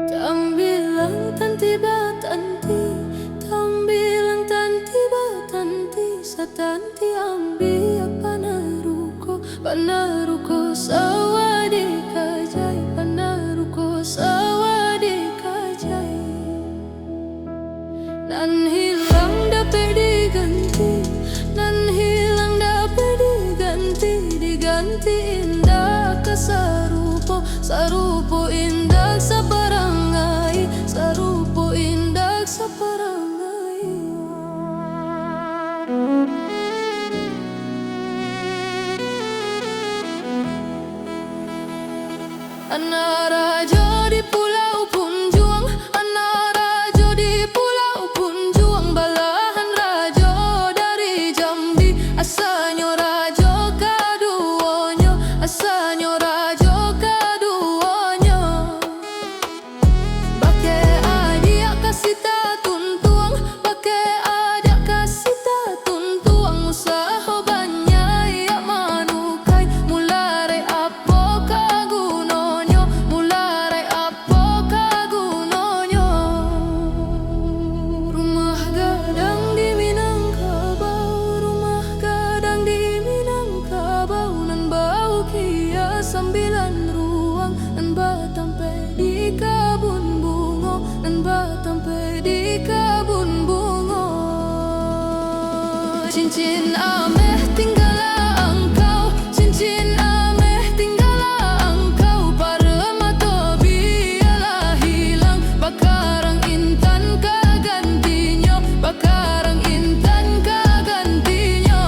Tam bilang tan tiba tanti, tam bilang tan tiba tanti, sa tanti ambi panaruko sawadi kajai, panaruko sawadi kajai. Nan hilang dapat diganti, nan hilang dapat diganti, diganti indah ke sarupo, sarupo indah sa barangay, sarupo indah sa barangay. Anak raja di pulau Punjuang, anak raja di pulau Punjuang, balahan raja dari Jambi, asanyo raja kaduonyo, asanyo raja kaduonyo. Bake adia kasih tuntuang, bake adia kasih tuntuang, usaha banyak ya manukai, mulai apa kagunonyo, mulai apa kagunonyo. Rumah gadang di Minangkabau, rumah gadang di Minangkabau, nan bau kia 9 ruang, nan batampe di kabun bungo, nan batampe di kabun bungo. Cincin ameh tinggallah engkau, cincin ameh tinggallah engkau, paremata biarlah hilang, bakarang intan kagantinyo, bakarang intan kagantinyo.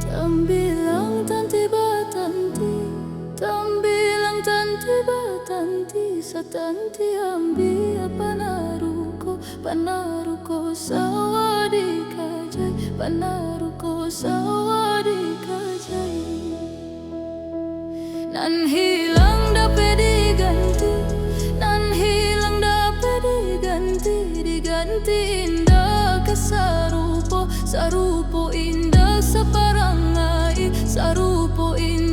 Tam bilang tan tiba tanti, tam bilang tan tiba tanti, sa tanti ambi panaruko, panaruko sawadi kajai, panaruko sawadi kajai. Nan hilang dapat diganti, nan hilang dapat diganti, diganti indah ke sarupo, sarupo indah sa barangay, sarupo indah